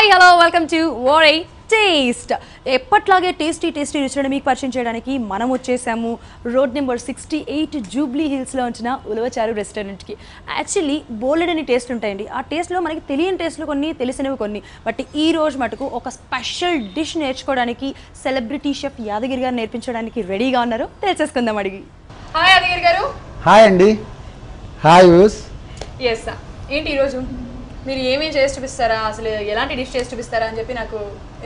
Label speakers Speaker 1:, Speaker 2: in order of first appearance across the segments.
Speaker 1: Hi hello welcome to వోరై taste. ఎప్పట్లాగే tasty రుచులను మీకు పరిచయం చేయడానికి మనం వచ్చేసాము రోడ్ నెంబర్ 68 జూబ్లీ హిల్స్లో ఉంచిన ఉలవచారు రెస్టారెంట్కి. యాక్చువల్లీ బోలెడని టేస్ట్ ఉంటాయండి. ఆ టేస్ట్లో మనకి తెలియని టేస్ట్లు కొన్ని, తెలిసినవి కొన్ని. బట్ ఈ రోజు మటుకు ఒక స్పెషల్ డిష్ నేర్చుకోవడానికి సెలబ్రిటీ షెఫ్ యాదగిరి గారు నేర్పించడానికి రెడీగా ఉన్నారు. తెలిసేసుకుందాం అడిగి. హాయ్ యాదగిరి గారు.
Speaker 2: హాయ్ అండి. Hi use.
Speaker 1: ఎస్, ఏంటి ఈరోజు మీరు ఏమేమి చేసి చూపిస్తారా, అసలు ఎలాంటి డిష్ చేసి చూపిస్తారా అని చెప్పి నాకు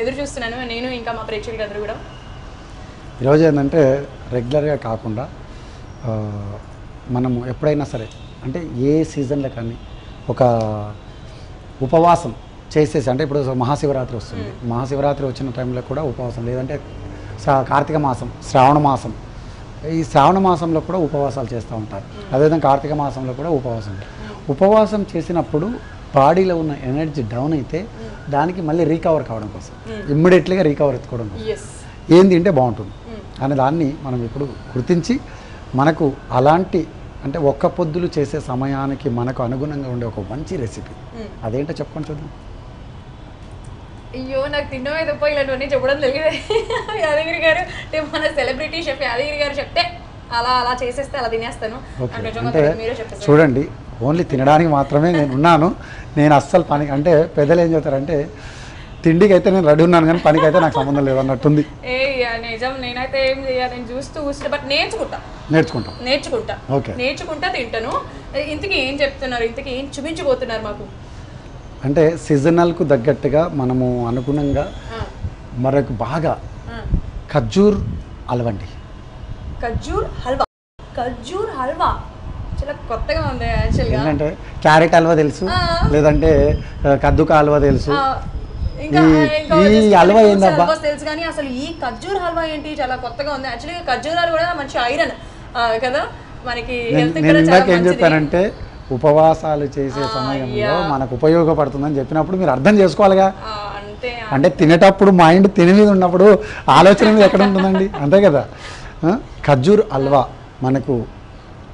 Speaker 1: ఎదురు చూస్తున్నాను నేను, ఇంకా మా ప్రేక్షకులు అందరూ కూడా.
Speaker 2: ఈరోజు ఏంటంటే రెగ్యులర్గా కాకుండా మనము ఎప్పుడైనా సరే అంటే ఏ సీజన్లో కానీ ఒక ఉపవాసం చేసేసి, అంటే ఇప్పుడు మహాశివరాత్రి వస్తుంది, మహాశివరాత్రి వచ్చిన టైంలో కూడా ఉపవాసం, లేదంటే కార్తీక మాసం, శ్రావణ మాసం, ఈ శ్రావణ మాసంలో కూడా ఉపవాసాలు చేస్తూ ఉంటారు. అదేవిధంగా కార్తీక మాసంలో కూడా ఉపవాసం చేసినప్పుడు బాడీలో ఉన్న ఎనర్జీ డౌన్ అయితే దానికి మళ్ళీ రీకవర్ కావడం కోసం, ఇమ్మీడియట్లీగా రీకవర్ ఎత్తుకోవడం కోసం ఏం తింటే బాగుంటుంది అనే దాన్ని మనం ఇప్పుడు గుర్తించి మనకు అలాంటి అంటే ఒక్క పొద్దులు చేసే సమయానికి మనకు అనుగుణంగా ఉండే ఒక మంచి రెసిపీ అదేంటో చెప్పుకొని చూద్దాం.
Speaker 1: అయ్యో, నాకు తిన్నమే తప్ప ఇలాంటివన్నీ చెప్పడం తెలియదు యాదగిరి గారు. మన సెలబ్రిటీ షెఫ్ యాదగిరి గారు చెప్తే అలా చేసేస్తే అలా తినేస్తాను.
Speaker 2: అంటే చూడండి, ఓన్లీ తినడానికి మాత్రమే నేను ఉన్నాను. నేను అస్సలు పనికి, అంటే పెద్దలు ఏం చెప్తారంటే తిండికి అయితే నేను రెడీ ఉన్నాను కానీ పనికి అయితే నాకు సంబంధం లేదు అన్నట్టుంది.
Speaker 1: నిజం, నేనైతే ఏం చేయాలి, నేను చూస్తూ బట్ నేర్చుకుంటా
Speaker 2: ఓకే,
Speaker 1: నేర్చుకుంటా తింటాను. ఇంతకీ ఏం చెప్తున్నారు, ఇంతకీ ఏం చూపించబోతున్నారు మాకు?
Speaker 2: అంటే సీజనల్కు తగ్గట్టుగా మనము అనుగుణంగా మనకు బాగా ఖర్జూర్ హల్వా అండి. ఖర్జూర్ హల్వా చాలా కొత్తగా ఉంది యాక్చువల్గా. ఏంటంటే క్యారెట్ హల్వా తెలుసు, లేదంటే కద్దుకా హల్వా తెలుసు, ఈ హల్వా ఏందబ్బా
Speaker 1: తెలుసు, కానీ అసలు ఈ ఖర్జూర్ హల్వా ఏంటి చాలా కొత్తగా ఉంది. యాక్చువల్గా ఖర్జూరాలు కూడా మంచి ఐరన్ కదా మనకి.
Speaker 2: నేను ఇందాక ఏం చెప్పానంటే ఉపవాసాలు చేసే సమయంలో మనకు ఉపయోగపడుతుందని చెప్పినప్పుడు మీరు అర్థం చేసుకోవాలిగా. అంటే తినేటప్పుడు మైండ్ తిని మీద ఉన్నప్పుడు ఆలోచన మీద ఎక్కడ ఉంటుందండి, అంతే కదా. ఖర్జూర్ హల్వా మనకు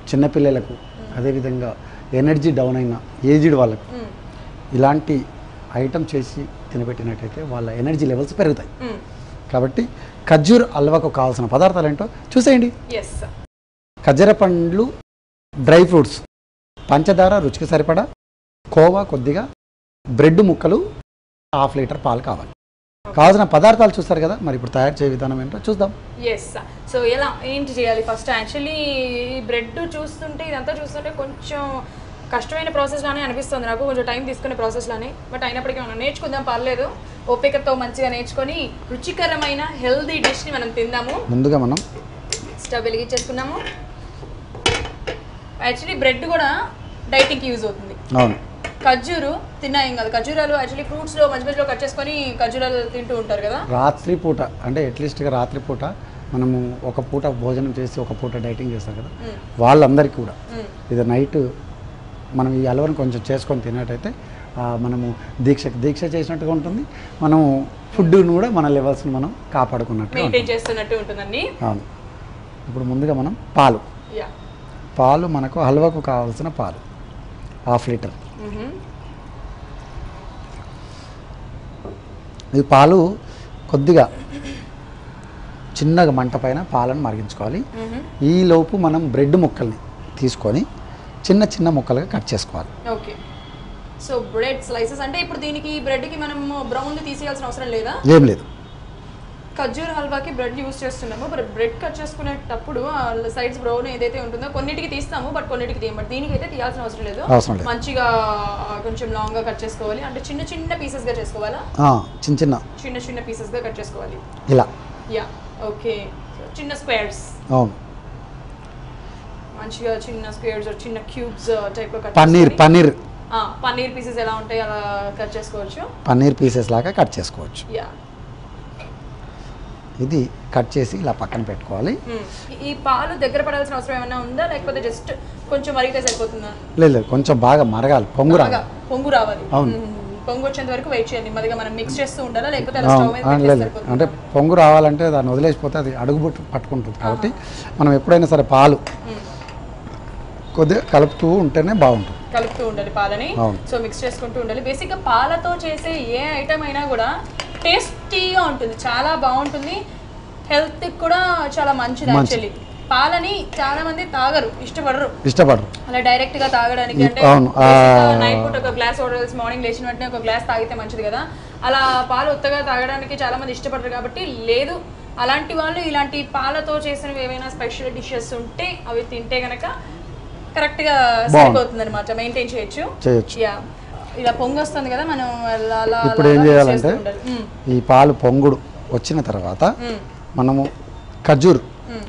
Speaker 2: చిన్నపిల్లలకు, అదేవిధంగా ఎనర్జీ డౌన్ అయిన ఏజ్డ్ వాళ్ళకు ఇలాంటి ఐటమ్ చేసి తినబెట్టినట్టయితే వాళ్ళ ఎనర్జీ లెవెల్స్ పెరుగుతాయి. కాబట్టి ఖర్జూర్ హల్వాకు కావాల్సిన పదార్థాలు ఏంటో చూసేయండి. ఖర్జూర పండ్లు, డ్రై ఫ్రూట్స్, పంచదార రుచికి సరిపడా, కోవా కొద్దిగా, బ్రెడ్ ముక్కలు, 1/2 లీటర్ పాలు కావాలి. కావాల్సిన పదార్థాలు చూస్తారు కదా, మరి ఇప్పుడు తయారు చేసే విధానం ఏంటో చూద్దాం.
Speaker 1: సో ఎలా ఏంటి చేయాలి ఫస్ట్? యాక్చువల్లీ బ్రెడ్ చూస్తుంటే, ఇదంతా చూస్తుంటే కొంచెం కష్టమైన ప్రాసెస్ లానే అనిపిస్తుంది నాకు, కొంచెం టైం తీసుకునే ప్రాసెస్ లానే. బట్ అయినప్పటికీ మనం నేర్చుకుందాం, పర్లేదు. ఓపికతో మంచిగా నేర్చుకొని రుచికరమైన హెల్దీ డిష్ని మనం తిందాము.
Speaker 2: ముందుగా మనం
Speaker 1: స్టవ్ వెలిగించేసుకున్నాము. యాక్చువల్లీ బ్రెడ్ కూడా డైటింగ్కి యూజ్ అవుతుంది.
Speaker 2: అవును,
Speaker 1: ఖర్జూరు తిన్నా ఏం కాదు. ఖర్జూరాలు యాక్చువల్లీ ఫ్రూట్స్లో మధ్యలో కట్ చేసుకొని ఖర్జూరాలు తింటూ ఉంటారు కదా.
Speaker 2: రాత్రి పూట, అంటే అట్లీస్ట్గా రాత్రి పూట మనము ఒక పూట భోజనం చేసి ఒక పూట డైటింగ్ చేస్తారు కదా, వాళ్ళందరికీ కూడా ఇది నైట్ మనం ఈ హల్వాను కొంచెం చేసుకొని తిన్నట్టయితే మనము దీక్ష చేసినట్టుగా ఉంటుంది. మనము ఫుడ్ను కూడా మన లెవెల్స్ని మనం కాపాడుకున్నట్టు
Speaker 1: ఉంటుందండి.
Speaker 2: అవును. ఇప్పుడు ముందుగా మనం పాలు మనకు హల్వాకు కావాల్సిన పాలు 1/2 లీటర్. ఈ పాలు కొద్దిగా చిన్నగా మంట పైన పాలను మరిగించుకోవాలి. ఈలోపు మనం బ్రెడ్ ముక్కల్ని తీసుకొని చిన్న ముక్కలుగా కట్ చేసుకోవాలి.
Speaker 1: ఓకే, సో బ్రెడ్ స్లైసెస్ అంటే ఇప్పుడు దీనికి బ్రెడ్కి మనం బ్రౌన్ తీసేయాల్సిన అవసరం లేదా?
Speaker 2: ఏం లేదు.
Speaker 1: ఖర్జూర్ హల్వాకి బ్రెడ్ యూస్ చేస్తున్నాము. బట్ బ్రెడ్ కట్ చేసుకునేటప్పుడు సైడ్స్ బ్రౌన్ ఏదైతే ఉంటుందో కొన్నిటికి తీస్తాము, బట్ కొన్నిటికి తీయం. బట్ దీనికి అయితే తీయాల్సిన అవసరం లేదు. మంచిగా కొంచెం లాంగ్గా కట్ చేసుకోవాలి. అంటే చిన్న పీసెస్గా చేసుకోవాలా? చిన్న పీసెస్గా కట్ చేసుకోవాలి
Speaker 2: ఇలా.
Speaker 1: ఓకే, చిన్న స్క్వేర్స్.
Speaker 2: అవును,
Speaker 1: మంచిగా చిన్న స్క్వేర్స్, చిన్న క్యూబ్స్ టైప్ లో కట్. పన్నీర్ పీసెస్ ఎలా ఉంటాయి అలా కట్ చేసుకోవచ్చు.
Speaker 2: పన్నీర్ పీసెస్ లాగా కట్ చేసుకోవచ్చు. ఇది కట్ చేసి ఇలా పక్కన పెట్టుకోవాలి.
Speaker 1: ఈ పాలు దగ్గర పడాల్సిన అవసరం ఏమైనా ఉందా, లేకపోతే జస్ట్ కొంచెం మరిగితే సరిపోతుందా?
Speaker 2: లేదు, కొంచెం బాగా మరగాలి, పొంగు రావాలి.
Speaker 1: అవును, పొంగు వచ్చేంత వరకు వెయిట్ చేయాలి. మరిగా మనం మిక్స్ చేస్తూ ఉండాలా, లేకపోతే
Speaker 2: అంటే పొంగు రావాలంటే దాన్ని వదిలేసిపోతే అది అడుగు పట్టుకుంటుంది. కాబట్టి మనం ఎప్పుడైనా సరే పాలు కొద్దిగా కలుపుతూ ఉంటేనే బాగుంటుంది.
Speaker 1: కలుపుతూ ఉండాలి పాలని. సో మిక్స్ చేసుకుంటూ ఉండాలి. బేసిక్గా పాలతో చేసే ఏ ఐటమ్ అయినా కూడా టేస్టీగా ఉంటుంది, చాలా బాగుంటుంది, హెల్త్ కూడా చాలా మంచిది. యాక్చువల్లీ పాలని చాలా మంది తాగరు, ఇష్టపడరు అలా డైరెక్ట్ గా తాగడానికి. అంటే నైట్ పూట ఒక గ్లాస్ వాటర్, మార్నింగ్ లేచిన వెంటనే ఒక గ్లాస్ తాగితే మంచిది కదా. అలా పాలు ఉత్తగా తాగడానికి చాలా మంది ఇష్టపడరు కాబట్టి, లేదు అలాంటి వాళ్ళు ఇలాంటి పాలతో చేసినవి ఏమైనా స్పెషల్ డిషెస్ ఉంటే అవి తింటే కనుక కరెక్ట్ గా సరిపోతుంది అనమాట, మెయింటైన్ చేయొచ్చు. ఇలా పొంగు వస్తుంది కదా, మనం
Speaker 2: ఇప్పుడు ఏం చేయాలంటే ఈ పాలు పొంగుడు వచ్చిన తర్వాత మనము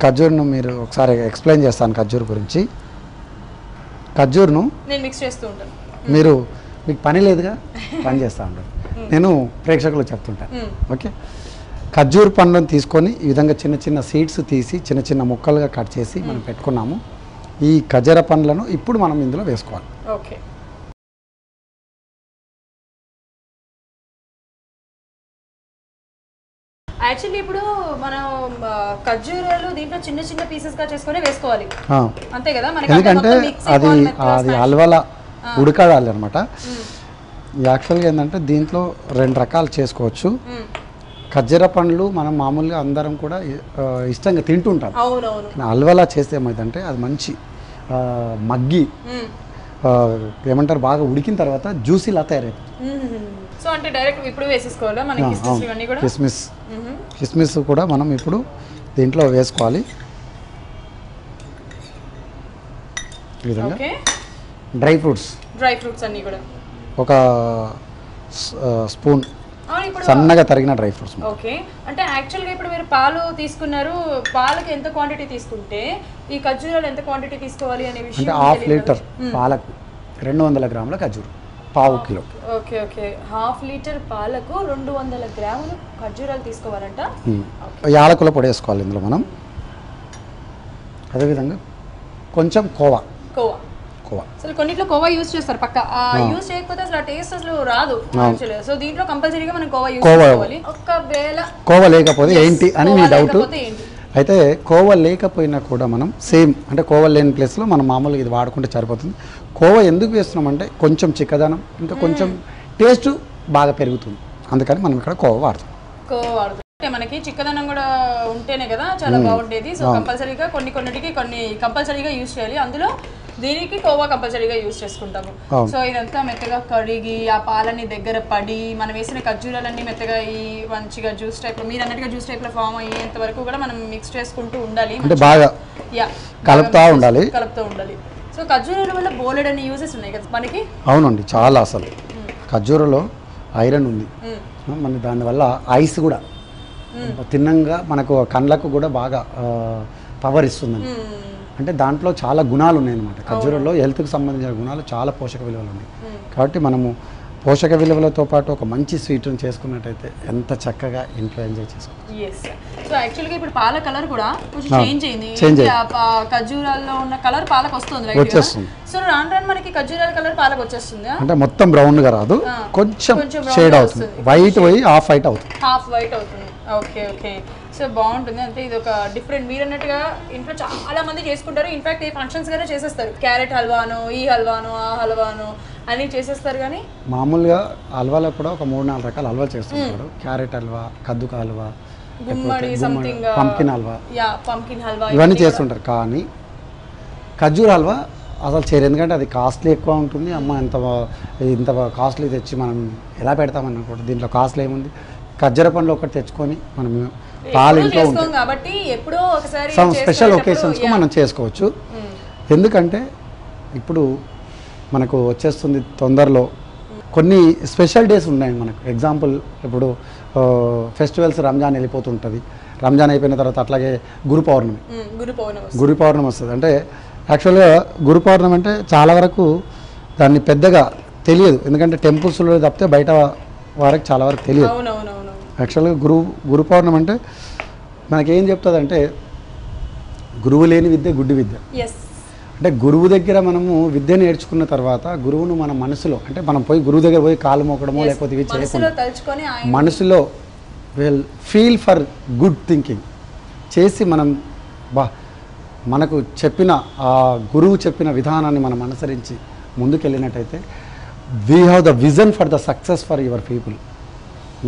Speaker 2: ఖర్జూర్ను మీరు ఒకసారి ఎక్స్ప్లెయిన్ చేస్తాను. ఖర్జూర్ గురించి, ఖర్జూర్ను
Speaker 1: నేను మిక్స్ చేస్తూ ఉంటాను.
Speaker 2: మీకు పని లేదుగా, పని చేస్తూ ఉంటాను నేను, ప్రేక్షకులకు చెప్తుంటాను. ఓకే, ఖర్జూర్ పండ్లను తీసుకొని ఈ విధంగా చిన్న చిన్న సీడ్స్ తీసి చిన్న చిన్న ముక్కలుగా కట్ చేసి మనం పెట్టుకున్నాము. ఈ ఖర్జూర పండ్లను ఇప్పుడు మనం ఇందులో వేసుకోవాలి.
Speaker 1: ఓకే, యాక్చువల్లీ ఇప్పుడు మనం ఖర్జూరాలు దీంట్లో చిన్న చిన్న పీసెస్ గా చేసుకొని వేసుకోవాలి, అంతే కదా.
Speaker 2: ఎందుకంటే అది హల్వాలా ఉడకాలి అనమాట. యాక్చువల్గా ఏంటంటే దీంట్లో 2 రకాలు చేసుకోవచ్చు. ఖర్జూర పండ్లు మనం మామూలుగా అందరం కూడా ఇష్టంగా తింటుంటాం. హల్వాలా చేస్తే ఏమైందంటే అది మంచి మగ్గి ఏమంటారు బాగా ఉడికిన తర్వాత జ్యూసీలా తయారైపోతుంది.
Speaker 1: సో అంటే డైరెక్ట్ ఇప్పుడు వేసేసుకోవాలా మన కిస్మిస్ ఇవన్నీ కూడా?
Speaker 2: కిస్మిస్ కూడా మనం ఇప్పుడు దీంట్లో వేసుకోవాలి. ఈ విధంగా డ్రై ఫ్రూట్స్
Speaker 1: అన్నీ కూడా
Speaker 2: ఒక స్పూన్ సన్నగా తరిగిన డ్రై ఫ్రూట్స్.
Speaker 1: ఓకే, అంటే యాక్చువల్గా ఇప్పుడు మీరు పాలు తీసుకున్నారు, పాలకు ఎంత క్వాంటిటీ తీసుకుంటే ఈ ఖర్జూరాలు ఎంత క్వాంటిటీ తీసుకోవాలి అనే విషయం
Speaker 2: అంటే 1/2 లీటర్ పాలకు 200 గ్రాముల ఖర్జూరం, పావు కిలో.
Speaker 1: ఓకే, 1/2 లీటర్ పాలకు 200 గ్రాములు ఖర్జూరాలు తీసుకోవాలంట.
Speaker 2: యాలకుల పొడి వేసుకోవాలి ఇందులో మనం. అదేవిధంగా కొంచెం కోవా.
Speaker 1: అసలు కొన్నిట్లో కోవా యూజ్ చేస్తారు పక్క, యూజ్ చేయకపోతే అసలు టేస్ట్ అసలు రాదు. సో దీంట్లో కంపల్సరీగా మనం కోవా యూజ్ చేసుకోవాలి. ఒకవేళ కోవా
Speaker 2: లేకపోతే ఏంటి అని మీ డౌట్. అయితే కోవా లేకపోయినా కూడా మనం సేమ్ అంటే కోవా లేని ప్లేస్లో మనం మామూలుగా ఇది వాడుకుంటే సరిపోతుంది. కోవా ఎందుకు వేస్తున్నామంటే కొంచెం చిక్కదనం, ఇంకా కొంచెం టేస్ట్ బాగా పెరుగుతుంది, అందుకని మనం ఇక్కడ కోవా వాడుతాం.
Speaker 1: అంటే మనకి చిక్కదనం కూడా ఉంటేనే కదా చాలా బాగుండేది. సో కంపల్సరీగా కొన్నిటికి కొన్ని కంపల్సరీగా యూజ్ చేయాలి, అందులో దీనికి కోవా కంపల్సరీగా యూజ్ చేసుకుంటాము. సో ఇదంతా మెత్తగా కడిగి ఆ పాలని దగ్గర పడి మనం వేసిన ఖర్జూరాలన్నీ మెత్తగా ఈ మంచిగా జ్యూస్ టైప్, మీరు అన్నట్టుగా జ్యూస్ టైప్ లో ఫామ్ అయ్యేంత వరకు కూడా మనం మిక్స్ చేసుకుంటూ ఉండాలి,
Speaker 2: బాగా కలుపుతూ ఉండాలి.
Speaker 1: సో ఖర్జూరాల వల్ల బోలెడ్ అన్ని యూజెస్ ఉన్నాయి కదా మనకి.
Speaker 2: అవునండి, చాలా. అసలు ఖర్జూరలో ఐరన్ ఉంది, మన దానివల్ల ఐస్ కూడా తిన్నంగా మనకు కళ్ళకు కూడా బాగా పవర్ ఇస్తుందండి. అంటే దాంట్లో చాలా గుణాలు ఉన్నాయన్నమాట. ఖర్జూరంలో హెల్త్కి సంబంధించిన గుణాలు, చాలా పోషక విలువలు ఉన్నాయి. కాబట్టి మనము పోషక విలువలతో పాటు ఒక మంచి స్వీట్ని చేసుకున్నట్టయితే ఎంత చక్కగా ఇంట్లో ఎంజాయ్ చేసుకోవచ్చు.
Speaker 1: సో యాక్చువల్గా ఇప్పుడు పాల కలర్ కూడా కొంచెం చేంజ్ అయింది. ఖర్జూరాల్లో ఉన్న కలర్ పాలకు వచ్చేస్తుంది. సో రాను మనకి ఖర్జూరాల కలర్ పాలకు వచ్చేస్తుంది.
Speaker 2: అంటే మొత్తం బ్రౌన్ గా రాదు, కొంచెం షేడ్ అవుతుంది, వైట్ పోయి హాఫ్ వైట్
Speaker 1: అవుతుంది. ఓకే, సో బాగుంటుంది. అంటే ఇది ఒక డిఫరెంట్, మీరు అన్నట్టుగా ఇంట్లో చాలా మంది చేసుకుంటారు. ఇన్ఫాక్ట్ ఈ ఫంక్షన్స్ గానే చేసేస్తారు, క్యారెట్ హల్వాను, ఈ హల్వాను, ఆ హల్వాను అని చేసేస్తారు. కానీ
Speaker 2: మామూలుగా హల్వాలో కూడా ఒక 3-4 రకాల హల్వా చేస్తుంటారు. క్యారెట్ హల్వా, కద్దుక హల్వా,
Speaker 1: గుమ్మడి సంథింగ్,
Speaker 2: పంకిన్ హల్వా, ఇవన్నీ చేస్తుంటారు. కానీ ఖర్జూర్ హల్వా అసలు చేయరు, ఎందుకంటే అది కాస్ట్లీ ఎక్కువ ఉంటుంది. అమ్మ ఇంత కాస్ట్లీ తెచ్చి మనం ఎలా పెడతామని అనుకుంటాం. దీంట్లో కాస్ట్లీ ఏముంది, ఖర్జూర పండ్లు ఒకటి తెచ్చుకొని మనం పాలు ఇంట్లో
Speaker 1: కాబట్టి ఎప్పుడో ఒకసారి
Speaker 2: స్పెషల్ ఒకేషన్స్కు మనం చేసుకోవచ్చు. ఎందుకంటే ఇప్పుడు మనకు వచ్చేస్తుంది తొందరలో కొన్ని స్పెషల్ డేస్ ఉన్నాయి మనకు. ఎగ్జాంపుల్ ఇప్పుడు ఫెస్టివల్స్, రంజాన్ వెళ్ళిపోతుంటుంది. రంజాన్ అయిపోయిన తర్వాత అట్లాగే గురు పౌర్ణమి వస్తుంది. అంటే యాక్చువల్గా గురు పౌర్ణమి అంటే చాలా వరకు దాన్ని పెద్దగా తెలియదు, ఎందుకంటే టెంపుల్స్లో తప్పితే బయట వారికి చాలా వరకు తెలియదు. యాక్చువల్గా గురు పౌర్ణమి అంటే మనకేం చెప్తుంది అంటే గురువు లేని విద్య గుడ్డి విద్య. అంటే గురువు దగ్గర మనము విద్య నేర్చుకున్న తర్వాత గురువును మన మనసులో, అంటే మనం పోయి గురువు దగ్గర పోయి కాలు మోకడమో లేకపోతే ఇవి చేయకుండా మనసులో ఫీల్ ఫర్ గుడ్ థింకింగ్ చేసి మనం మనకు చెప్పిన ఆ గురువు చెప్పిన విధానాన్ని మనం అనుసరించి ముందుకెళ్ళినట్టయితే we have the vision for the success for your people.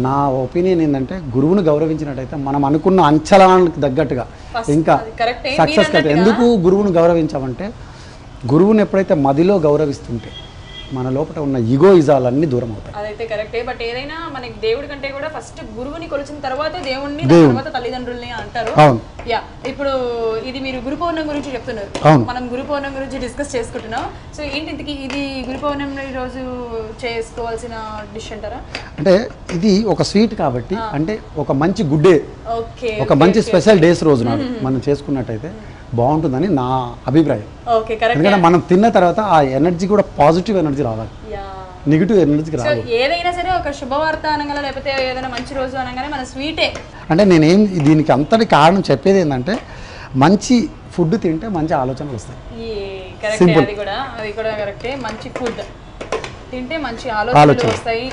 Speaker 2: నా ఒపీనియన్ ఏంటంటే గురువుని గౌరవించినట్టయితే మనం అనుకున్న అంచనాలకు తగ్గట్టుగా ఇంకా సక్సెస్ కట్టే. ఎందుకు గురువుని గౌరవించామంటే గురువుని ఎప్పుడైతే మదిలో గౌరవిస్తుంటే మన లోపల ఉన్న ఈగోయిజాలన్నీ దూరం అవుతాయి.
Speaker 1: అదైతే కరెక్టే. బట్ ఏదైనా మనకి దేవుడి కంటే కూడా ఫస్ట్ గురువుని కొలిచిన తర్వాత దేవుణ్ణి, తర్వాత తల్లిదండ్రుల్ని అంటారు.
Speaker 2: అవును.
Speaker 1: యా, ఇప్పుడు ఇది మీరు గురు పౌర్ణమి గురించి చెప్తున్నారు. మనం గురు పౌర్ణమి గురించి డిస్కస్ చేసుకుంటున్నాం. సో ఏంటి ఇంతకీ ఇది గురు పౌర్ణమి రోజు చేసుకోవాల్సిన డిష్ అంటారా?
Speaker 2: అంటే ఇది ఒక స్వీట్ కాబట్టి, అంటే ఒక మంచి గుడ్ డే, ఒక మంచి స్పెషల్ డేస్ రోజు నాడు మనం చేసుకున్నట్టయితే బాగుంటుందని నా అభిప్రాయం. ఎందుకంటే మనం తిన్న తర్వాత ఆ ఎనర్జీ కూడా పాజిటివ్ ఎనర్జీ రావాలి, నెగిటివ్ ఎనర్జీ రావాలి.
Speaker 1: ఏదైనా సరే ఒక శుభవార్త అనగానే లేకపోతే ఏదైనా మంచి రోజు అనగానే మన స్వీటే.
Speaker 2: అంటే నేనేం దీనికి అంతటి కారణం చెప్పేది ఏంటంటే మంచి ఫుడ్ తింటే మంచి ఆలోచనలు వస్తాయి.
Speaker 1: సింపుల్. అది కూడా కరెక్టే. మంచి ఫుడ్ తింటే మంచి ఆలోచనలు వస్తాయి.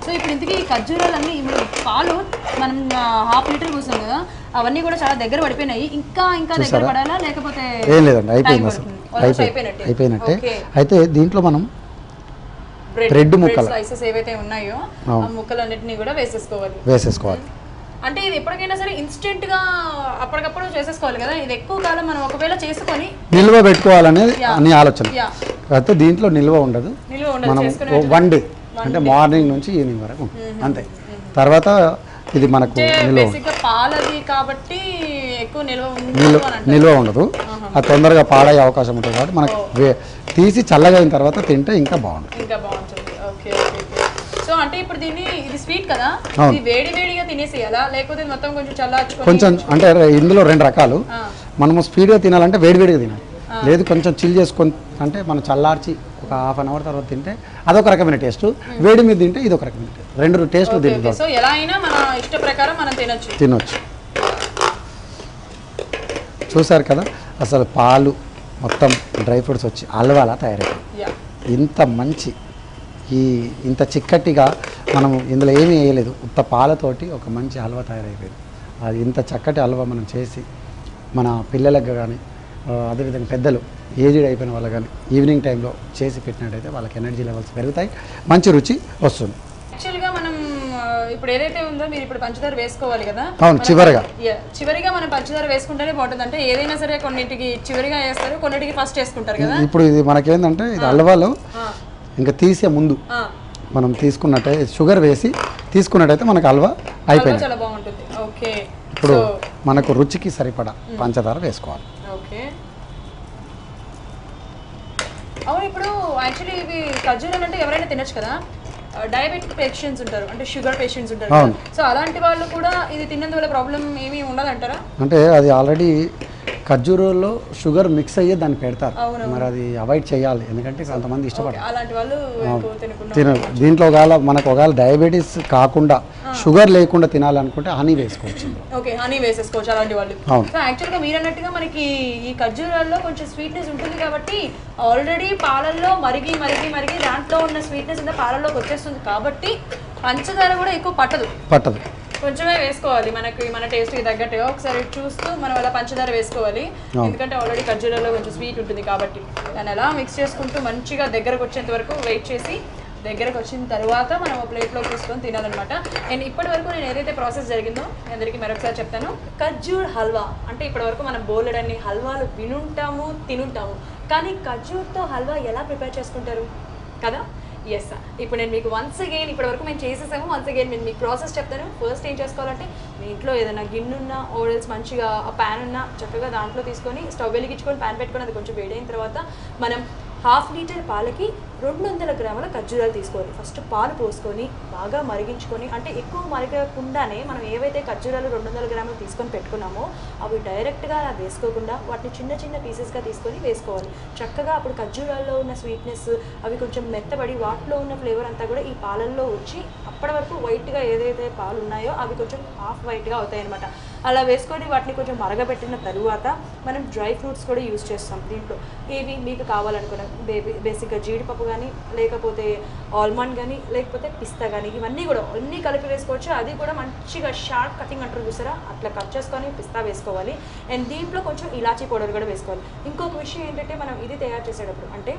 Speaker 1: సో ఇప్పుడు ఇంతకీ ఖర్జూరాలన్నీ ఇప్పుడు పాలు మనం 1/2 లీటర్ పోసాం కదా, అవన్నీ కూడా చాలా దగ్గర పడిపోయినాయి. ఇంకా దగ్గర పడాలా లేకపోతే
Speaker 2: ఏం లేదండి, అయిపోయింది అసలు, అయిపోయినట్టే. అయితే దీంట్లో మనం బ్రెడ్ ముక్కలు
Speaker 1: స్లైసెస్ ఏవైతే ఉన్నాయో ఆ ముక్కలన్నిటిని కూడా వేసేసుకోవాలి. అంటే ఇది ఎప్పటికైనా సరే ఇన్స్టెంట్ గా అప్పటికప్పుడు చేసేసుకోవాలి కదా, ఇది ఎక్కువ కాలం మనం ఒకవేళ చేసుకొని
Speaker 2: నిల్వ పెట్టుకోవాలనేది అని ఆలోచన. అయితే దీంట్లో నిల్వ ఉండదు, మనం 1 డే అంటే మార్నింగ్ నుంచి ఈవినింగ్ వరకు అంతే. తర్వాత ఇది మనకు
Speaker 1: పాలది కాబట్టి ఎక్కువ
Speaker 2: నిల్వ ఉండదు, అది తొందరగా పాడయ్యే అవకాశం ఉంటుంది కాబట్టి మనకు తీసి చల్లగా అయిన తర్వాత తింటే ఇంకా బాగుంటుంది.
Speaker 1: సో అంటే ఇప్పుడు ఇది స్వీట్ కదా, ఇది వేడి వేడిగా తినేసేయాలా లేకపోతే మొత్తం కొంచెం చల్లార్చుకొని?
Speaker 2: కొంచెం అంటే ఇందులో 2 రకాలు. మనము స్పీడ్గా తినాలంటే వేడివేడిగా తినాలి, లేదు కొంచెం చిల్ చేసుకొని అంటే మనం చల్లార్చి ఒక 1/2 అవర్ తర్వాత తింటే అదొక రకమైన టేస్ట్, వేడి మీద తింటే ఇది ఒక రకమైన టేస్ట్. 2 టేస్ట్లు తింటాం.
Speaker 1: సో ఎలా అయినా మన ఇష్ట ప్రకారం మనం తినొచ్చు.
Speaker 2: చూసారు కదా అసలు పాలు మొత్తం డ్రై ఫ్రూట్స్ వచ్చి హల్వాలా తయారైంది. ఇంత మంచి ఇంత చిక్కటిగా మనం ఇందులో ఏమీ వేయలేదు, ఉత్త పాలతోటి ఒక మంచి హల్వా తయారైపోయింది. అది ఇంత చక్కటి హల్వా మనం చేసి మన పిల్లలకు కానీ అదేవిధంగా పెద్దలు ఏజ్డ్ అయిపోయిన వాళ్ళు కానీ ఈవినింగ్ టైంలో చేసి పెట్టినట్టయితే వాళ్ళకి ఎనర్జీ లెవెల్స్ పెరుగుతాయి, మంచి రుచి వస్తుంది.
Speaker 1: యాక్చువల్గా మనం ఇప్పుడు ఏదైతే ఉందో మీరు ఇప్పుడు పంచదార వేసుకోవాలి కదా.
Speaker 2: అవును,
Speaker 1: చివరిగా మనం పంచదార వేసుకుంటేనే బాగుంటుంది. అంటే ఏదైనా సరే కొన్నిటికి చివరిగా వేస్తారు, కొన్నిటికి ఫస్ట్ వేసుకుంటారు కదా.
Speaker 2: ఇప్పుడు ఇది మనకేంటంటే ఇది హల్వాలో ఇంకా తీసే ముందు మనం తీసుకున్నట్టయితే షుగర్ వేసి తీసుకున్నట్టయితే మనకు హల్వా అయిపోయింది.
Speaker 1: చాలా బాగుంటుంది. ఓకే,
Speaker 2: ఇప్పుడు మనకు రుచికి సరిపడా పంచదార వేసుకోవాలి.
Speaker 1: ఓకే, అవును. ఇప్పుడు యాక్చువల్లీ ఇవి ఖర్జూరాలు అంటే ఎవరైనా తినచ్చు కదా, డయాబెటిక్ పేషెంట్స్ ఉంటారు, అంటే షుగర్ పేషెంట్స్ ఉంటారు. సో అలాంటి వాళ్ళు కూడా ఇది తిన్నందువల్ల ప్రాబ్లం ఏమీ ఉండదంటారా? అంటే
Speaker 2: అది ఆల్రెడీ ఖర్జూరంలో షుగర్ మిక్స్ అయ్యే దాన్ని పెడతారు, మరి అది అవాయిడ్ చేయాలి. ఎందుకంటే కొంతమంది ఇష్టపడతారు తినరు. దీంట్లో ఒకవేళ డయాబెటీస్ కాకుండా షుగర్ లేకుండా తినాలనుకుంటే హనీ వేసుకోవచ్చు.
Speaker 1: ఓకే, హనీ వేసేసుకోవచ్చు అలాంటి వాళ్ళు. సో యాక్చువల్గా మీరు అన్నట్టుగా మనకి ఈ ఖర్జూరాల్లో కొంచెం స్వీట్నెస్ ఉంటుంది కాబట్టి ఆల్రెడీ పాలల్లో మరిగి దాంట్లో ఉన్న స్వీట్నెస్ ఇంత పాలల్లోకి వచ్చేస్తుంది కాబట్టి పంచదార కూడా ఎక్కువ పట్టదు, కొంచెమే వేసుకోవాలి. మన టేస్ట్కి తగ్గట్టుగా ఒకసారి చూస్తూ మనం అలా పంచదార వేసుకోవాలి. ఎందుకంటే ఆల్రెడీ ఖర్జూరాల్లో కొంచెం స్వీట్ ఉంటుంది కాబట్టి దాన్ని అలా మిక్స్ చేసుకుంటూ మంచిగా దగ్గరకు వచ్చేంత వరకు వెయిట్ చేసి దగ్గరకు వచ్చిన తర్వాత మనం ప్లేట్లో తీసుకొని తినాలన్నమాట. అండ్ ఇప్పటి వరకు నేను ఏదైతే ప్రాసెస్ జరిగిందో అందరికీ మరొకసారి చెప్తాను. ఖర్జూర్ హల్వా అంటే ఇప్పటి వరకు మనం బోలెడన్ని హల్వాలు వినుంటాము, తినుంటాము, కానీ ఖర్జూర్తో హల్వా ఎలా ప్రిపేర్ చేసుకుంటారు కదా. ఎస్, ఇప్పుడు నేను మీకు వన్స్ అగైన్ ఇప్పటివరకు మేము చేసేసాము, వన్స్ అగైన్ నేను మీకు ప్రాసెస్ చెప్తాను. ఫస్ట్ ఏం చేసుకోవాలంటే మీ ఇంట్లో ఏదైనా గిన్నె ఆయిల్స్ మంచిగా ఆ ప్యాన్ ఉన్నా చక్కగా దాంట్లో తీసుకొని స్టవ్ వెలిగించుకొని ప్యాన్ పెట్టుకొని అది కొంచెం వేడైన తర్వాత మనం 1/2 లీటర్ పాలకి 200 గ్రాముల ఖర్జూరాలు తీసుకోవాలి. ఫస్ట్ పాలు పోసుకొని బాగా మరిగించుకొని, అంటే ఎక్కువ మరగకుండానే మనం ఏవైతే ఖర్జూరాలు 200 గ్రాములు తీసుకొని పెట్టుకున్నామో అవి డైరెక్ట్గా అలా వేసుకోకుండా వాటిని చిన్న చిన్న పీసెస్గా తీసుకొని వేసుకోవాలి. చక్కగా అప్పుడు ఖర్జూరాల్లో ఉన్న స్వీట్నెస్ అవి కొంచెం మెత్తబడి వాటిలో ఉన్న ఫ్లేవర్ అంతా కూడా ఈ పాలల్లో వచ్చి అప్పటి వరకు వైట్గా ఏదైతే పాలు ఉన్నాయో అవి కొంచెం హాఫ్ వైట్గా అవుతాయి అనమాట. అలా వేసుకొని వాటిని కొంచెం మరగబెట్టిన తరువాత మనం డ్రై ఫ్రూట్స్ కూడా యూస్ చేస్తాం దీంట్లో. ఏవి మీకు కావాలనుకున్న బేసిక్గా జీడిపప్పు కానీ, లేకపోతే ఆల్మండ్ కానీ, లేకపోతే పిస్తా కానీ, ఇవన్నీ కూడా అన్నీ కలిపి వేసుకోవచ్చు. అది కూడా మంచిగా షార్ప్ కటింగ్ అంటారు చూసారా, అట్లా కట్ చేసుకొని పిస్తా వేసుకోవాలి. అండ్ దీంట్లో కొంచెం ఇలాచీ పౌడర్ కూడా వేసుకోవాలి. ఇంకొక విషయం ఏంటంటే మనం ఇది తయారు చేసేటప్పుడు అంటే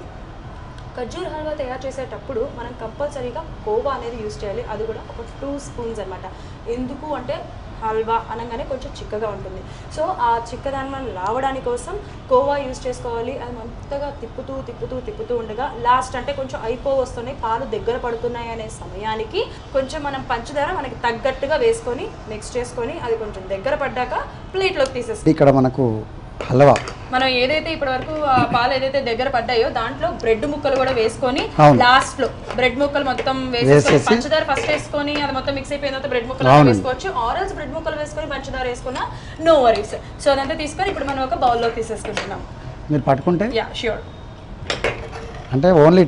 Speaker 1: ఖర్జూర్ హల్వా తయారు చేసేటప్పుడు మనం కంపల్సరీగా కోవా అనేది యూస్ చేయాలి, అది కూడా ఒక 2 స్పూన్స్ అనమాట. ఎందుకు అంటే హల్వా అనగానే కొంచెం చిక్కగా ఉంటుంది. సో ఆ చిక్కదనం రావడానికి కోసం కోవా యూస్ చేసుకోవాలి. అది మొత్తగా తిప్పుతూ ఉండగా లాస్ట్ అంటే కొంచెం వస్తున్నాయి, పాలు దగ్గర పడుతున్నాయి అనే సమయానికి కొంచెం మనం పంచదార మనకి తగ్గట్టుగా వేసుకొని మిక్స్ చేసుకొని అది కొంచెం దగ్గర పడ్డాక ప్లేట్లోకి తీసేస్తాం.
Speaker 2: ఇక్కడ మనకు హల్వా
Speaker 1: మనం ఏదైతే ఇప్పటి వరకు పాలు ఏదైతే దగ్గర పడ్డాయో దాంట్లో బ్రెడ్ ముక్కలు కూడా వేసుకొని లాస్ట్ లో బ్రెడ్ ముక్కలు మొత్తం వేసేసుకొని పంచదార ఫస్ట్ వేసుకొని అది మొత్తం మిక్స్ అయిపోయిన తర్వాత బ్రెడ్ ముక్కలు వేసుకోవచ్చు. ఆరెల్స్ బ్రెడ్ ముక్కలు వేసుకొని పంచదార వేసుకున్నా నో వరీస్. సో అదంతా తీసుకొని ఇప్పుడు మనం ఒక బౌల్లో తీసేసుకుంటున్నాం.
Speaker 2: మీరు పట్టుకుంటే
Speaker 1: యా ష్యూర్.
Speaker 2: అంటే ఓన్లీ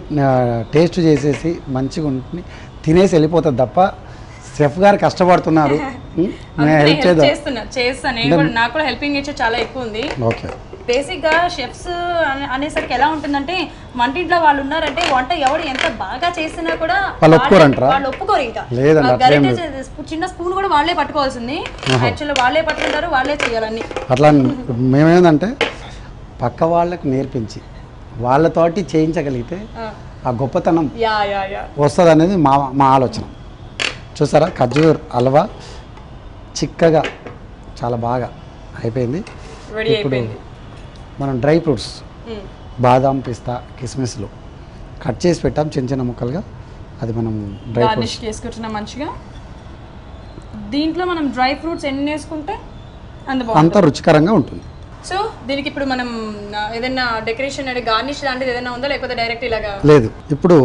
Speaker 2: టేస్ట్ చేసేసి మంచిగా ఉంటుంది తినేసి వెళ్ళిపోతుంది తప్ప షెఫ్ గారు కష్టపడుతున్నారు.
Speaker 1: నాకు కూడా హెల్పింగ్ నేచర్ చాలా ఎక్కువ ఉంది.
Speaker 2: ఓకే.
Speaker 1: బేసిక్ గా షెఫ్స్ అనేసరికి ఎలా ఉంటుందంటే వంటింట్లో వాళ్ళు ఉన్నారంటే వంట ఎవడు ఎంత బాగా చేసినా కూడా వాళ్ళు ఒప్పుకోరు. ఇంకా చిన్న స్పూన్ కూడా వాళ్ళే పట్టుకోవాల్సింది. యాక్చువల్లీ వాళ్ళే పట్టుకుంటారు, వాళ్ళే చేయాలని. అట్లా
Speaker 2: మేమేందంటే పక్క వాళ్ళకు నేర్పించి వాళ్ళతోటి చేయించగలిగితే ఆ గొప్పతనం వస్తుంది అనేది మా ఆలోచన. చూసారా ఖర్జూర్ హల్వా చిక్కగా చాలా బాగా అయిపోయింది. ఇప్పుడు మనం డ్రై ఫ్రూట్స్ బాదాం పిస్తా కిస్మిస్లు కట్ చేసి పెట్టాం చిన్న ముక్కలుగా. అది మనం డ్రై ఫ్రూట్స్
Speaker 1: వేసుకుంటున్నాం మంచిగా. దీంట్లో మనం డ్రై ఫ్రూట్స్ ఎన్ని వేసుకుంటే
Speaker 2: అంత రుచికరంగా ఉంటుంది.
Speaker 1: సో దీనికి ఇప్పుడు మనం ఏదైనా డెకరేషన్ గార్నిష్ లాంటిది ఏదైనా ఉందా లేకపోతే డైరెక్ట్ ఇలాగా?
Speaker 2: లేదు, ఇప్పుడు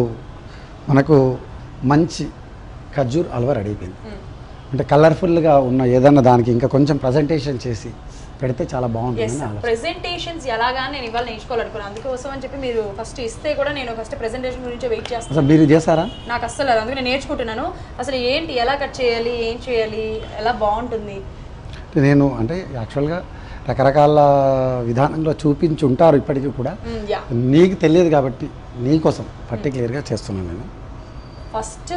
Speaker 2: మనకు మంచి ఖర్జూర్ హల్వా రెడీ అయిపోయింది. అంటే కలర్ఫుల్గా ఉన్న ఏదన్నా దానికి ఇంకా కొంచెం ప్రజెంటేషన్ చేసి పెడితే చాలా బాగుంటుంది.
Speaker 1: ప్రెజెంటేషన్స్ ఎలాగా నేను ఇవాళ నేర్చుకోవాలనుకున్నాను, అందుకోసం అని చెప్పి మీరు ఫస్ట్ ఇస్తే కూడా నేను ఫస్ట్ ప్రెజెంటేషన్ గురించి వెయిట్ చేస్తాను.
Speaker 2: అసలు మీరు చేస్తారా?
Speaker 1: నాకు అస్సలు అందుకే నేను నేర్చుకుంటున్నాను. అసలు ఏంటి, ఎలా కట్ చేయాలి, ఏం చేయాలి, ఎలా బాగుంటుంది.
Speaker 2: నేను అంటే యాక్చువల్గా రకరకాల విధానంలో చూపించి ఉంటారు ఇప్పటికీ కూడా. నీకు తెలియదు కాబట్టి నీకోసం పర్టికులర్గా చేస్తున్నాను నేను.
Speaker 1: ఫస్ట్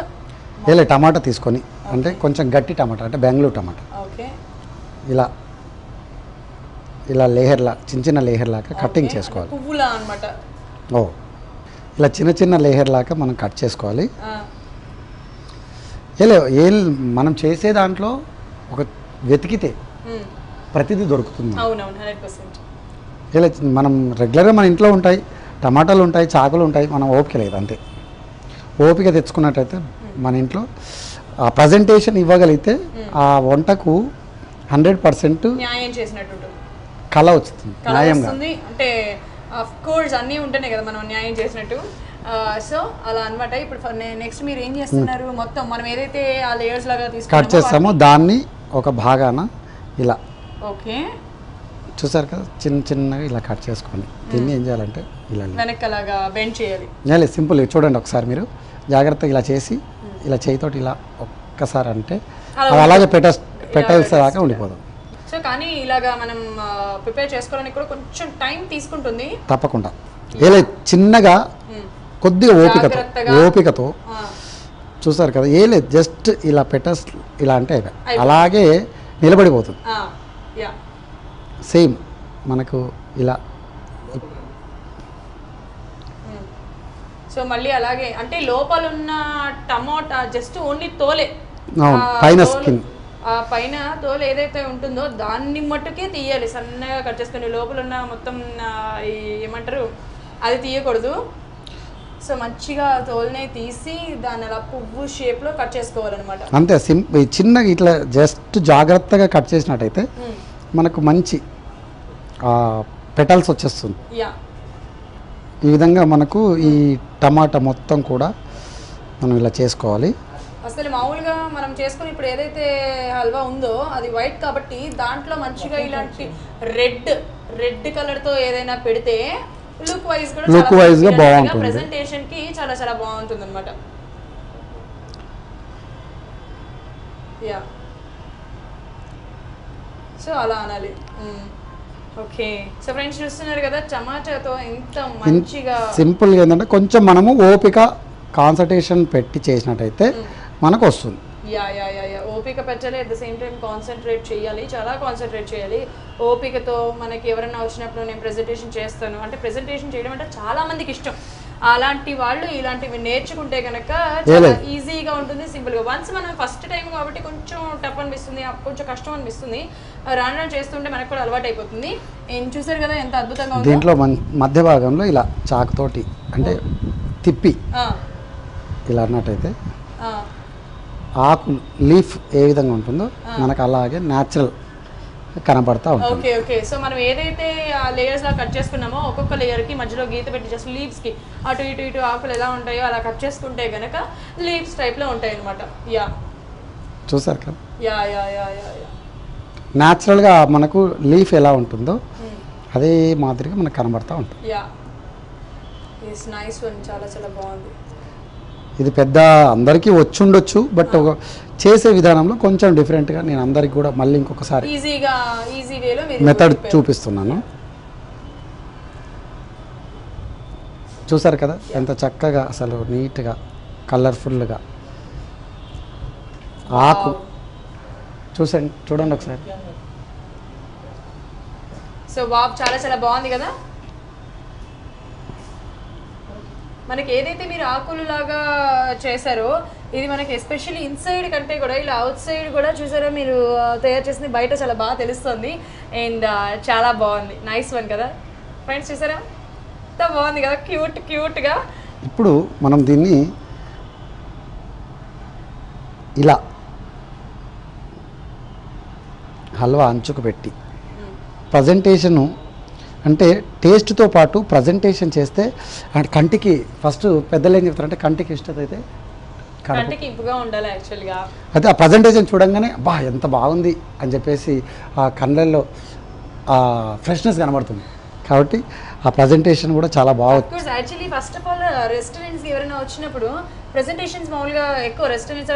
Speaker 2: ఏలే టమాటా తీసుకొని, అంటే కొంచెం గట్టి టమాటా, అంటే బెంగళూరు టమాటా, ఇలా ఇలా లేయర్లా చిన్న లేయర్ లాగా కటింగ్ చేసుకోవాలి. ఓ ఇలా చిన్న లేయర్ లాగా మనం కట్ చేసుకోవాలి. ఏం మనం చేసే దాంట్లో ఒక వెతికితే ప్రతిదీ దొరుకుతుంది. ఇలా మనం రెగ్యులర్గా మన ఇంట్లో ఉంటాయి, టమాటాలు ఉంటాయి, చాకులు ఉంటాయి, మనం ఓపిక లేదు అంతే. ఓపిక తెచ్చుకున్నట్టయితే మన ఇంట్లో ఆ ప్రజెంటేషన్ ఇవ్వగలిగితే ఆ వంటకు 100%
Speaker 1: న్యాయం చేసినట్టు
Speaker 2: కళ వస్తుంది, న్యాయంగా.
Speaker 1: అంటే ఆఫ్ కోర్స్ అన్నీ ఉంటేనే కదా మనం న్యాయం చేసినట్టు. సో అలా అనమాట. ఇప్పుడు నెక్స్ట్ మీరు ఏం చేస్తున్నారు, మొత్తం మనం ఏదైతే ఆ లేయర్స్ లాగా
Speaker 2: కట్ చేస్తామో దాన్ని ఒక భాగాన ఇలా
Speaker 1: ఓకే
Speaker 2: చూసారు కదా చిన్నగా ఇలా కట్ చేసుకోండి. దీన్ని ఏం చేయాలంటే ఇలా
Speaker 1: వెనక్కలాగా బెండ్ చేయాలి.
Speaker 2: సింపుల్. చూడండి ఒకసారి మీరు జాగ్రత్తగా ఇలా చేసి ఇలా చేయితోటి ఇలా ఒక్కసారి అంటే అది అలాగే పెట్టాల్సేదాకా ఉండిపోదాం.
Speaker 1: సో కానీ ఇలాగా మనం ప్రిపేర్ చేసుకోవడానికి కూడా కొంచెం టైం తీసుకుంటుంది
Speaker 2: తప్పకుండా. ఏలే చిన్నగా కొద్దిగా ఓపికతో చూసారు కదా. ఏలే జస్ట్ ఇలా ఇలా అంటే అలాగే నిలబడిపోతుంది. సేమ్ మనకు ఇలా.
Speaker 1: సో మళ్ళీ అలాగే అంటే లోపల ఉన్న టమాటా జస్ట్ ఓన్లీ తోలే,
Speaker 2: పైన స్కిన్,
Speaker 1: పైన తోలు ఏదైతే ఉంటుందో దాన్ని మట్టుకే తీయాలి, సన్నగా కట్ చేసుకుని. లోపల ఉన్న మొత్తం ఏమంటారు అది తీయకూడదు. సో మంచిగా తోలునే తీసి దాన్ని అలా పువ్వు షేప్లో కట్ చేసుకోవాలన్నమాట.
Speaker 2: అంతే చిన్నగా ఇట్లా జస్ట్ జాగ్రత్తగా కట్ చేసినట్టయితే మనకు మంచి పెటల్స్ వచ్చేస్తుంది. ఈ విధంగా మనకు ఈ టమాటా మొత్తం కూడా మనం ఇలా చేసుకోవాలి.
Speaker 1: అసలు మామూలుగా మనం చేసుకుని ఇప్పుడు ఏదైతే హల్వా ఉందో అది వైట్ కాబట్టి దాంట్లో మంచిగా ఇలాంటి రెడ్ కలర్ తో ఏదైనా పెడితే లుక్ వైజ్ గా బాగుంటుంది, ప్రెజెంటేషన్ కి చాలా చాలా బాగుంటుంది అన్నమాట. యా సో అలా అనాలి. ఓకే. సో ఫ్రెండ్స్ చూస్తున్నారు కదా టమాటాతో ఎంత మంచిగా
Speaker 2: సింపుల్గా ఏంటంటే కొంచెం మనము ఓపిక కాన్సన్ట్రేషన్ పెట్టి చేసినట్టయితే మనకు వస్తుంది.
Speaker 1: ఓపిక పెట్టాలి, at the same time concentrate చేయాలి, చాలా కాన్సన్ట్రేట్ చేయాలి. ఓపికతో మనకి ఎవరైనా వచ్చినప్పుడు నేను ప్రెజెంటేషన్ చేస్తాను అంటే ప్రెజెంటేషన్ చేయడం అంటే చాలా మందికి ఇష్టం. అలాంటి వాళ్ళు ఇలాంటివి నేర్చుకుంటే కనుక చాలా ఈజీగా ఉంటుంది, సింపుల్గా. వన్స్ మనం ఫస్ట్ టైం కాబట్టి కొంచెం టఫ్ అనిపిస్తుంది, కొంచెం కష్టం అనిపిస్తుంది. రాను చేస్తుంటే మనకు కూడా అలవాటు అయిపోతుంది. చూసారు కదా ఎంత అద్భుతంగా ఉంది.
Speaker 2: దీంట్లో మధ్య భాగంలో ఇలా చాకుతోటి అంటే తిప్పి ఇలా అన్నట్టయితే ఆకు లీఫ్ ఏ విధంగా ఉంటుందో మనకు అలాగే న్యాచురల్ కనబడతా ఉంటుంది.
Speaker 1: Okay okay. సో మనం ఏదైతే ఆ లేయర్స్ లా కట్ చేసుకున్నామో ఒక్కొక్క లేయర్ కి మధ్యలో గీత పెట్టి జస్ట్ లీవ్స్ కి అటు ఇటు ఆకులు ఎలా ఉంటాయో అలా కట్ చేసుకుంటే గనక లీవ్స్ టైప్ లో ఉంటాయి అన్నమాట. యా
Speaker 2: చూసారు కదా,
Speaker 1: yeah yeah yeah yeah yeah
Speaker 2: natural గా మనకు లీఫ్ ఎలా ఉంటుందో అదే మాదిరిగా మనకు కనబడతా ఉంటుంది.
Speaker 1: యా ఇట్స్ నైస్ వన్, చాలా చాలా బాగుంది.
Speaker 2: ఇది పెద్ద అందరికీ వచ్చి ఉండొచ్చు, బట్ చేసే విధానంలో కొంచెం డిఫరెంట్గా నేను అందరికి కూడా మళ్ళీ ఇంకొకసారి
Speaker 1: ఈజీ వేలో
Speaker 2: మెథడ్ చూపిస్తున్నాను. చూసారు కదా ఎంత చక్కగా అసలు నీట్గా కలర్ఫుల్గా ఆకు చూడండి ఒకసారి.
Speaker 1: సో వావ్, చాలా చాలా బాగుంది కదా. మనకి ఏదైతే మీరు ఆకులు లాగా చేశారో ఇది మనకి ఎస్పెషల్లీ ఇన్సైడ్ కంటే కూడా ఇలా అవుట్ సైడ్ కూడా చూసారా మీరు తయారు చేసింది బయట చాలా బాగా తెలుస్తుంది. అండ్ చాలా బాగుంది, నైస్ వన్ కదా ఫ్రెండ్స్. చూసారా ఎంత బాగుంది కదా, క్యూట్గా.
Speaker 2: ఇప్పుడు మనం దీన్ని ఇలా హల్వా అంచుకు పెట్టి ప్రజెంటేషను అంటే టేస్ట్తో పాటు ప్రజెంటేషన్ చేస్తే అంటే కంటికి ఫస్ట్ పెద్దలు ఏం చెప్తారంటే కంటికి ఇష్టత అయితే
Speaker 1: కంటికి ఇంపుగా ఉండాలి యాక్చువల్గా.
Speaker 2: అయితే ఆ ప్రజెంటేషన్ చూడంగానే బా ఎంత బాగుంది అని చెప్పేసి ఆ కళ్ళల్లో ఆ ఫ్రెష్నెస్ కనబడుతుంది. కాబట్టి ఆ ప్రజెంటేషన్ కూడా చాలా బాగుంది.
Speaker 1: యాక్చువల్లీ ఫస్ట్ ఆఫ్ ఆల్ రెస్టారెంట్స్కి ఎవరైనా వచ్చినప్పుడు ప్రెజెంటేషన్స్ మామూలుగా ఎక్కువ రెస్టారెంట్స్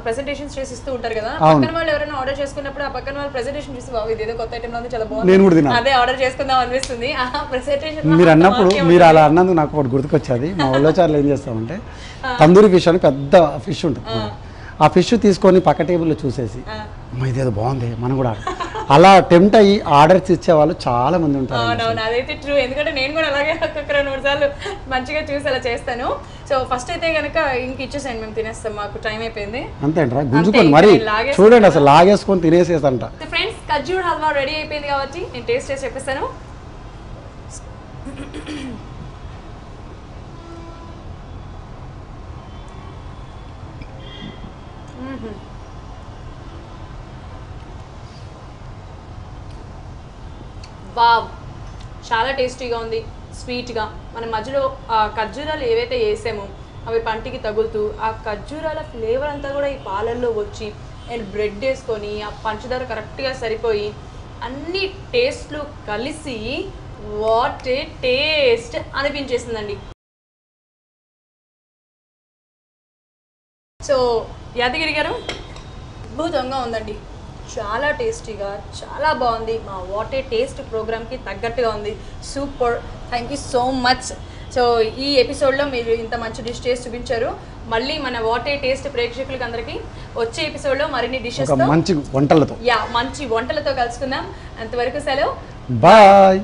Speaker 1: ప్రెజెంటేషన్స్ చేసి ఇస్తూ ఉంటారు కదా. పక్కన వాళ్ళు ఎవరైనా ఆర్డర్ చేసుకున్నప్పుడు ఆ పక్కన వాళ్ళు ప్రెజెంటేషన్ చూసి బాబు ఇదేదో కొత్త ఐటమ్ లో చాలా బాగుంది, అదే ఆర్డర్ చేసుకుందాం అనిపిస్తుంది.
Speaker 2: మీరు అన్నప్పుడు మీరు అలా అన్నందుకు నాకు ఒకటి గుర్తుకొచ్చేది. మా ఉల్లచారులు ఏం చేస్తామంటే తందూరి ఫిష్ అని పెద్ద ఫిష్ ఉంటుంది, ఆ ఫిష్ తీసుకొని పక్క టేబుల్లో చూసేసి ఇదేదో బాగుంది మనం కూడా అలా టెంప్ట్ అయ్యి ఆర్డర్స్ ఇచ్చే వాళ్ళు చాలా మంది ఉంటారు.
Speaker 1: అవునవును, అదైతే ట్రూ. ఎందుకంటే నేను కూడా అలాగే ఒక్కొక్క 2-3 సార్లు మంచిగా చూసి అలా చేస్తాను. సో ఫస్ట్ అయితే కనుక ఇంక ఇచ్చేసాను, మేము తినేస్తాం, మాకు టైం అయిపోయింది.
Speaker 2: అంతే అంటారా, గుంజుకొని మరి చూడండి అసలు లాగేసుకొని తినేసేసంట.
Speaker 1: ఫ్రెండ్స్ ఖర్జూర్ హల్వా రెడీ అయిపోయింది కాబట్టి నేను టేస్ట్ చేసి చెప్పేస్తాను. వావ్, చాలా టేస్టీగా ఉంది, స్వీట్గా. మనం మధ్యలో ఆ ఖర్జూరాలు ఏవైతే వేసామో అవి పంటికి తగులుతూ ఆ ఖర్జూరాల ఫ్లేవర్ అంతా కూడా ఈ పాలల్లో వచ్చి అండ్ బ్రెడ్ వేసుకొని ఆ పంచదార కరెక్ట్గా సరిపోయి అన్ని టేస్ట్లు కలిసి వాట్ ఏ టేస్ట్ అనిపించేసిందండి. సో యాదగిరి గారు, అద్భుతంగా ఉందండి, చాలా టేస్టీగా, చాలా బాగుంది. మా వాట్ ఏ టేస్ట్ ప్రోగ్రామ్కి తగ్గట్టుగా ఉంది. Super, thank you so much. So ఈ ఎపిసోడ్లో మీరు ఇంత మంచి డిష్ చేసి చూపించారు. మళ్ళీ మన వాట్ ఏ టేస్ట్ ప్రేక్షకులకి అందరికీ వచ్చే ఎపిసోడ్లో మరిన్ని డిషెస్
Speaker 2: మంచి వంటలతో
Speaker 1: మంచి వంటలతో కలుసుకుందాం. అంతవరకు సెలవు,
Speaker 2: బాయ్.